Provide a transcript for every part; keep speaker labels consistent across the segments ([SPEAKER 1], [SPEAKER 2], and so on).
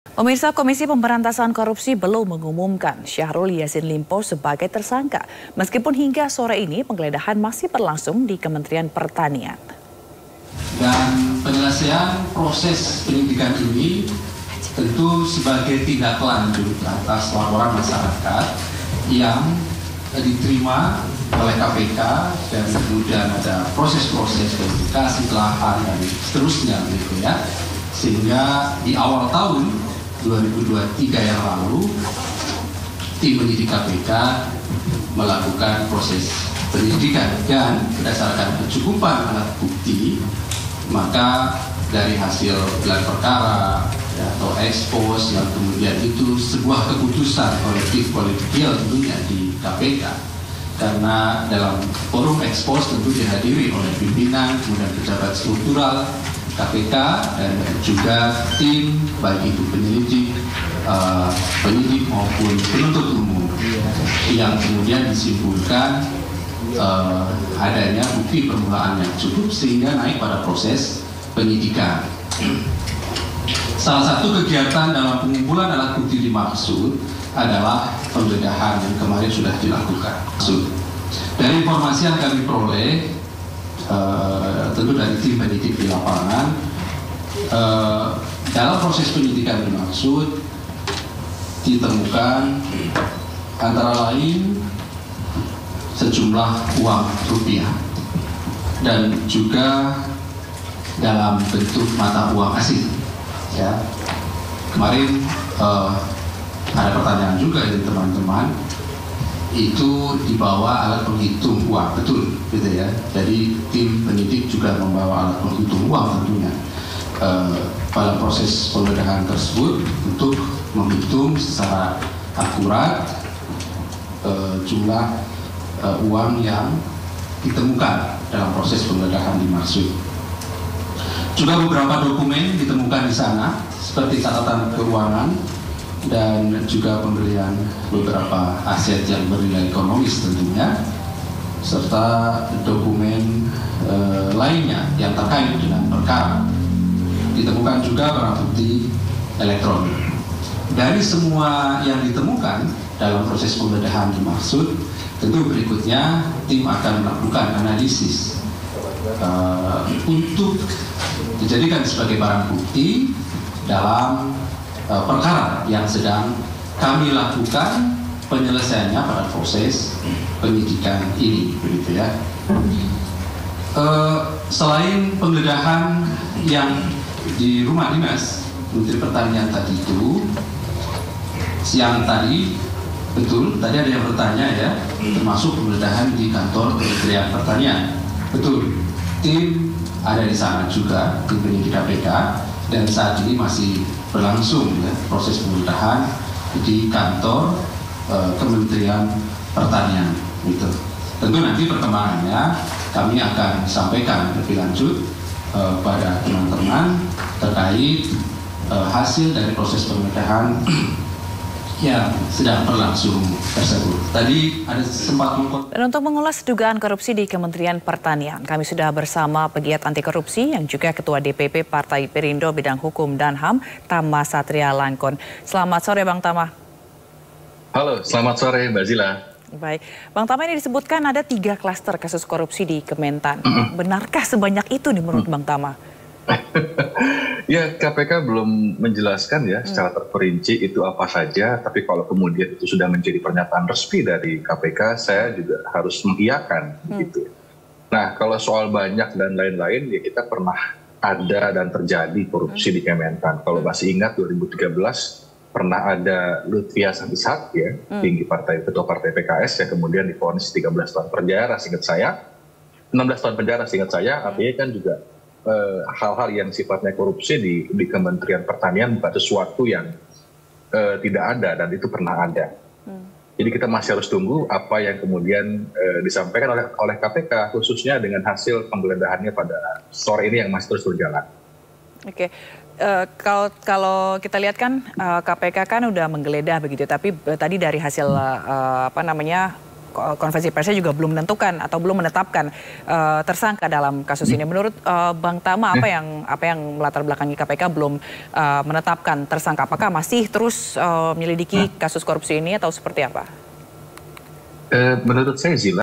[SPEAKER 1] Pemirsa, Komisi Pemberantasan Korupsi belum mengumumkan Syahrul Yassin Limpo sebagai tersangka. Meskipun hingga sore ini penggeledahan masih berlangsung di Kementerian Pertanian.
[SPEAKER 2] Dan penyelesaian proses penyidikan ini tentu sebagai tindak lanjut atas laporan masyarakat yang diterima oleh KPK dan kemudian ada proses-proses verifikasi lahan dan seterusnya gitu ya. Sehingga di awal tahun 2023 yang lalu tim penyidik KPK melakukan proses penyidikan dan berdasarkan kecukupan alat bukti maka dari hasil gelar perkara ya, atau ekspos yang kemudian itu sebuah keputusan kolektif kolegial tentunya di KPK karena dalam forum ekspos tentu dihadiri oleh pimpinan kemudian pejabat struktural KPK dan juga tim baik itu penyidik maupun penuntut umum yang kemudian disimpulkan adanya bukti permulaan yang cukup sehingga naik pada proses penyidikan. Salah satu kegiatan dalam pengumpulan alat bukti dimaksud adalah penggeledahan yang kemarin sudah dilakukan. Dari informasi yang kami peroleh tentu dari tim penyidik di lapangan dalam proses penyidikan dimaksud ditemukan antara lain sejumlah uang rupiah dan juga dalam bentuk mata uang asing ya. Kemarin ada pertanyaan juga dari teman-teman, itu dibawa alat penghitung uang, betul gitu ya. Jadi tim penyidik juga membawa alat penghitung uang tentunya pada proses penggeledahan tersebut untuk menghitung secara akurat jumlah uang yang ditemukan dalam proses penggeledahan dimaksud. Juga beberapa dokumen ditemukan di sana seperti catatan keuangan dan juga pembelian beberapa aset yang bernilai ekonomis tentunya, serta dokumen lainnya yang terkait dengan perkara. Ditemukan juga barang bukti elektronik. Dari semua yang ditemukan dalam proses penggeledahan dimaksud, tentu berikutnya tim akan melakukan analisis untuk dijadikan sebagai barang bukti dalam perkara yang sedang kami lakukan penyelesaiannya pada proses penyidikan ini, begitu ya. Selain penggeledahan yang di rumah dinas Menteri Pertanian tadi itu, siang tadi betul, tadi ada yang bertanya ya, termasuk penggeledahan di kantor Kementerian Pertanian, betul. Tim ada di sana juga, tim penyidik KPK, dan saat ini masih berlangsung ya, proses penggeledahan di kantor Kementerian Pertanian gitu. Tentu nanti perkembangannya kami akan sampaikan lebih lanjut pada teman-teman terkait hasil dari proses penggeledahan yang sedang berlangsung tersebut. Tadi ada sempat
[SPEAKER 1] Dan untuk mengulas dugaan korupsi di Kementerian Pertanian, kami sudah bersama pegiat anti korupsi yang juga Ketua DPP Partai Perindo Bidang Hukum dan HAM, Tama Satria Langkon. Selamat sore Bang Tama.
[SPEAKER 3] Halo, selamat sore Mbak Zila.
[SPEAKER 1] Baik, Bang Tama, ini disebutkan ada 3 klaster kasus korupsi di Kementan. Benarkah sebanyak itu nih menurut Bang Tama?
[SPEAKER 3] Ya, KPK belum menjelaskan ya secara terperinci itu apa saja, tapi kalau kemudian itu sudah menjadi pernyataan resmi dari KPK, saya juga harus mengiyakan gitu. Nah, kalau soal banyak dan lain-lain, ya kita pernah ada dan terjadi korupsi di Kementan. Kalau masih ingat 2013 pernah ada Lutfia Sabishak ya, tinggi ketua partai PKS yang kemudian divonis 13 tahun penjara seingat saya, 16 tahun penjara seingat saya, artinya kan juga hal-hal yang sifatnya korupsi di Kementerian Pertanian bukan sesuatu yang tidak ada dan itu pernah ada. Jadi kita masih harus tunggu apa yang kemudian disampaikan oleh KPK khususnya dengan hasil penggeledahannya pada sore ini yang masih terus berjalan.
[SPEAKER 1] Oke, kalau kita lihat kan KPK kan udah menggeledah begitu, tapi tadi dari hasil konferensi persnya juga belum menentukan atau belum menetapkan tersangka dalam kasus ini. Menurut Bang Tama, apa yang melatar belakangi KPK belum menetapkan tersangka? Apakah masih terus menyelidiki kasus korupsi ini atau seperti apa?
[SPEAKER 3] Menurut saya, Zila,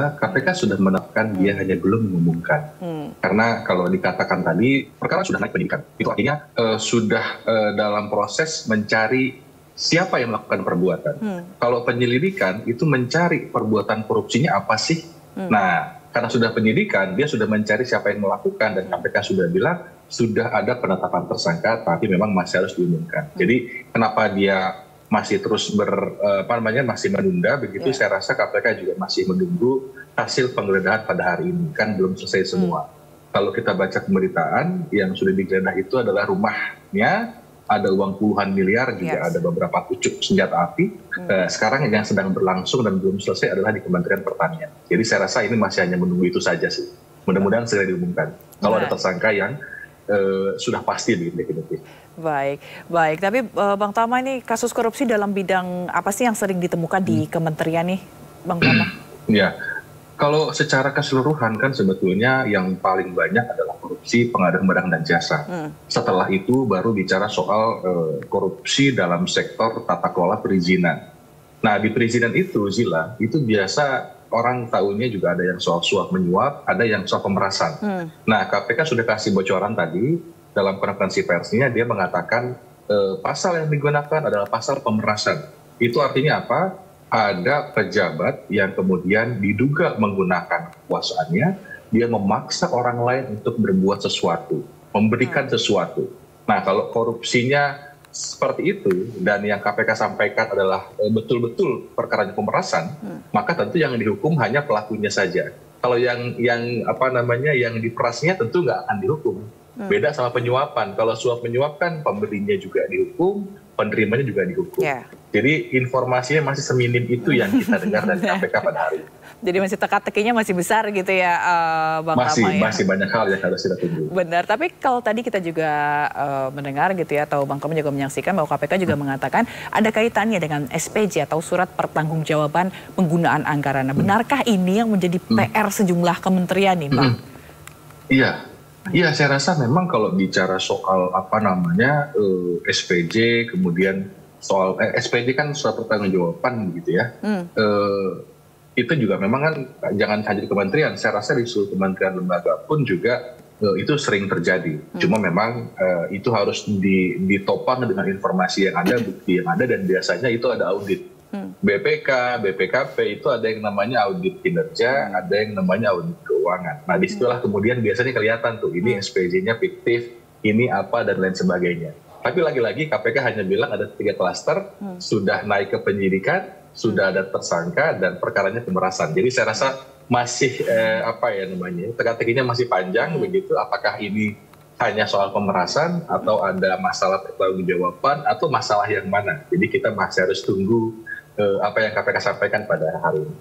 [SPEAKER 3] KPK sudah menetapkan, dia hanya belum mengumumkan. Karena kalau dikatakan tadi, perkara sudah naik penyidikan. Itu artinya sudah dalam proses mencari siapa yang melakukan perbuatan. Kalau penyelidikan itu mencari perbuatan korupsinya apa sih? Nah, karena sudah penyidikan, dia sudah mencari siapa yang melakukan, dan KPK sudah bilang sudah ada penetapan tersangka, tapi memang masih harus diumumkan. Jadi kenapa dia masih terus masih menunda begitu? Saya rasa KPK juga masih menunggu hasil penggeledahan pada hari ini, kan belum selesai semua. Kalau kita baca pemberitaan, yang sudah digeledah itu adalah rumahnya, ada uang puluhan miliar, juga ada beberapa pucuk senjata api. Sekarang yang sedang berlangsung dan belum selesai adalah di Kementerian Pertanian. Jadi saya rasa ini masih hanya menunggu itu saja sih. Mudah-mudahan segera diumumkan kalau ada tersangka yang sudah pasti definitif.
[SPEAKER 1] Baik. Tapi Bang Tama, ini kasus korupsi dalam bidang apa sih yang sering ditemukan di kementerian nih, Bang Tama?
[SPEAKER 3] Ya, kalau secara keseluruhan kan sebetulnya yang paling banyak adalah korupsi pengadaan barang dan jasa. Setelah itu baru bicara soal korupsi dalam sektor tata kelola perizinan. Nah, di perizinan itu, Zila, itu biasa orang tahunya juga ada yang soal suap menyuap, ada yang soal pemerasan. Nah, KPK sudah kasih bocoran tadi dalam konferensi persnya, dia mengatakan pasal yang digunakan adalah pasal pemerasan. Itu artinya apa? Ada pejabat yang kemudian diduga menggunakan kekuasaannya, dia memaksa orang lain untuk berbuat sesuatu, memberikan sesuatu. Nah, kalau korupsinya seperti itu, dan yang KPK sampaikan adalah betul-betul perkara pemerasan, maka tentu yang dihukum hanya pelakunya saja. Kalau yang diperasnya tentu nggak akan dihukum. Beda sama penyuapan. Kalau suap menyuap kan pemberinya juga dihukum, penerimanya juga dihukum. Jadi informasinya masih seminim itu yang kita dengar dari KPK pada hari ini.
[SPEAKER 1] Jadi masih teka-tekinya masih besar gitu ya, Bang Tama ya?
[SPEAKER 3] Masih banyak hal yang harus kita tunggu.
[SPEAKER 1] Benar, tapi kalau tadi kita juga mendengar gitu ya, atau Bang Tama juga menyaksikan bahwa KPK juga mengatakan ada kaitannya dengan SPJ atau surat pertanggungjawaban penggunaan anggaran. Benarkah ini yang menjadi PR sejumlah kementerian nih, Bang?
[SPEAKER 3] Iya, saya rasa memang kalau bicara soal SPJ, kemudian soal SPJ kan surat pertanggungjawaban gitu ya. Itu juga memang kan jangan hanya di kementerian, saya rasa di seluruh kementerian lembaga pun juga itu sering terjadi. Cuma memang itu harus ditopang dengan informasi yang ada, bukti yang ada, dan biasanya itu ada audit. BPK, BPKP itu ada yang namanya audit kinerja, ada yang namanya audit keuangan. Nah, disitulah kemudian biasanya kelihatan tuh, ini SPJ-nya fiktif, ini apa, dan lain sebagainya. Tapi lagi-lagi KPK hanya bilang ada 3 klaster, sudah naik ke penyidikan, sudah ada tersangka, dan perkaranya pemerasan. Jadi saya rasa masih teka-tekinya masih panjang begitu. Apakah ini hanya soal pemerasan atau ada masalah pertanggungjawaban atau masalah yang mana? Jadi kita masih harus tunggu apa yang KPK sampaikan pada hari ini.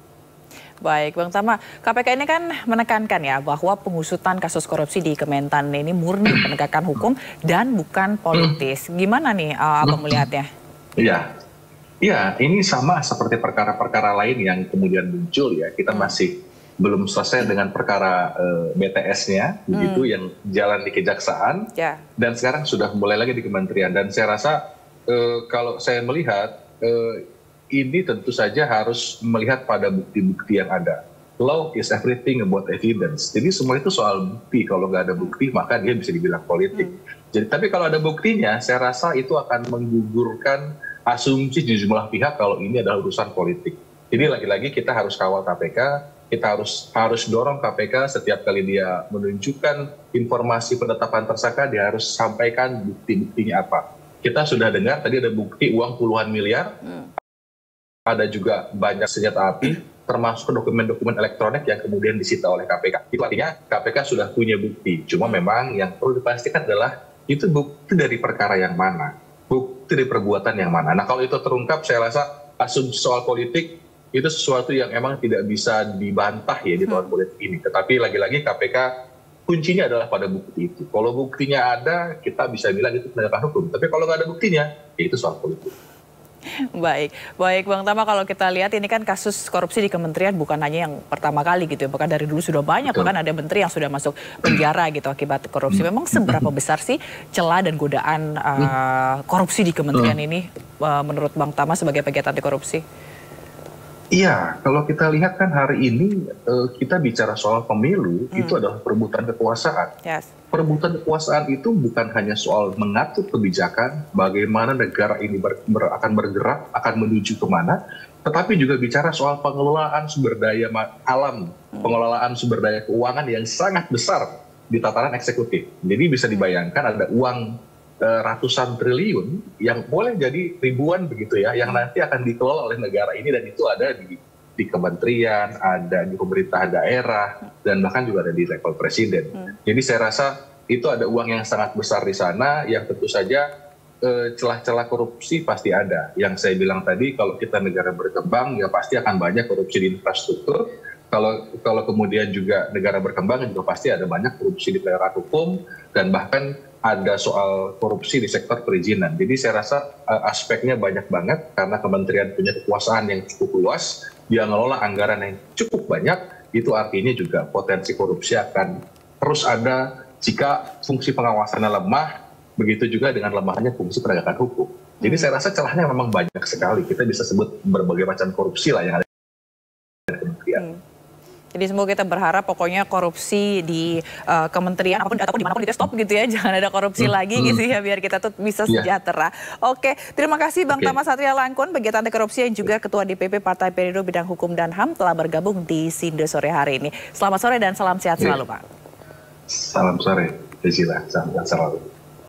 [SPEAKER 1] Baik, Bang Tama, KPK ini kan menekankan ya bahwa pengusutan kasus korupsi di Kementan ini murni penegakan hukum dan bukan politis. Gimana nih Abang melihatnya?
[SPEAKER 3] Iya, ini sama seperti perkara-perkara lain yang kemudian muncul ya. Kita masih belum selesai dengan perkara BTS-nya, begitu, yang jalan di Kejaksaan, dan sekarang sudah mulai lagi di Kementerian. Dan saya rasa kalau saya melihat ini tentu saja harus melihat pada bukti-bukti yang ada. Law is everything about evidence. Jadi semua itu soal bukti. Kalau nggak ada bukti, maka dia bisa dibilang politik. Jadi, tapi kalau ada buktinya, saya rasa itu akan menggugurkan asumsi di jumlah pihak kalau ini adalah urusan politik. Jadi lagi-lagi kita harus kawal KPK, kita harus dorong KPK setiap kali dia menunjukkan informasi penetapan tersangka, dia harus sampaikan bukti-buktinya apa. Kita sudah dengar tadi ada bukti uang puluhan miliar, ada juga banyak senjata api, termasuk dokumen-dokumen elektronik yang kemudian disita oleh KPK. Itu artinya KPK sudah punya bukti. Cuma memang yang perlu dipastikan adalah itu bukti dari perkara yang mana, bukti dari perbuatan yang mana. Nah, kalau itu terungkap, saya rasa asumsi soal politik itu sesuatu yang emang tidak bisa dibantah ya di tahun politik ini. Tetapi lagi-lagi KPK kuncinya adalah pada bukti itu. Kalau buktinya ada, kita bisa bilang itu penegakan hukum. Tapi kalau nggak ada buktinya, ya itu soal politik.
[SPEAKER 1] Baik, baik Bang Tama, kalau kita lihat ini kan kasus korupsi di kementerian bukan hanya yang pertama kali gitu ya, bahkan dari dulu sudah banyak,
[SPEAKER 3] Betul.
[SPEAKER 1] bahkan ada menteri yang sudah masuk penjara gitu akibat korupsi. Memang seberapa besar sih celah dan godaan korupsi di kementerian ini menurut Bang Tama sebagai pegiat anti korupsi?
[SPEAKER 3] Iya, kalau kita lihat kan hari ini kita bicara soal pemilu, itu adalah perebutan kekuasaan.
[SPEAKER 1] Yes.
[SPEAKER 3] Perebutan kekuasaan itu bukan hanya soal mengatur kebijakan, bagaimana negara ini akan bergerak, akan menuju kemana, tetapi juga bicara soal pengelolaan sumber daya alam, pengelolaan sumber daya keuangan yang sangat besar di tataran eksekutif. Jadi bisa dibayangkan ada uang ratusan triliun yang boleh jadi ribuan begitu ya, yang nanti akan dikelola oleh negara ini, dan itu ada di kementerian, ada di pemerintah daerah, dan bahkan juga ada di level presiden. Jadi saya rasa itu ada uang yang sangat besar di sana, yang tentu saja celah-celah korupsi pasti ada. Yang saya bilang tadi, kalau kita negara berkembang ya pasti akan banyak korupsi di infrastruktur. Kalau kemudian juga negara berkembang juga pasti ada banyak korupsi di penegakan hukum, dan bahkan ada soal korupsi di sektor perizinan. Jadi saya rasa aspeknya banyak banget, karena kementerian punya kekuasaan yang cukup luas, dia ngelola anggaran yang cukup banyak, itu artinya juga potensi korupsi akan terus ada jika fungsi pengawasannya lemah, begitu juga dengan lemahnya fungsi penegakan hukum. Jadi saya rasa celahnya memang banyak sekali, kita bisa sebut berbagai macam korupsi lah yang ada di kementerian.
[SPEAKER 1] Jadi semoga kita berharap pokoknya korupsi di kementerian ataupun dimanapun itu stop gitu ya, jangan ada korupsi lagi gitu ya, biar kita tuh bisa sejahtera. Oke, terima kasih Bang Tama Satria Langkun, pegiat anti korupsi yang juga Ketua DPP Partai Perindo Bidang Hukum dan HAM, telah bergabung di Sindo sore hari ini. Selamat sore dan salam sehat selalu Pak.
[SPEAKER 3] Salam sore, Desila, salam sehat selalu.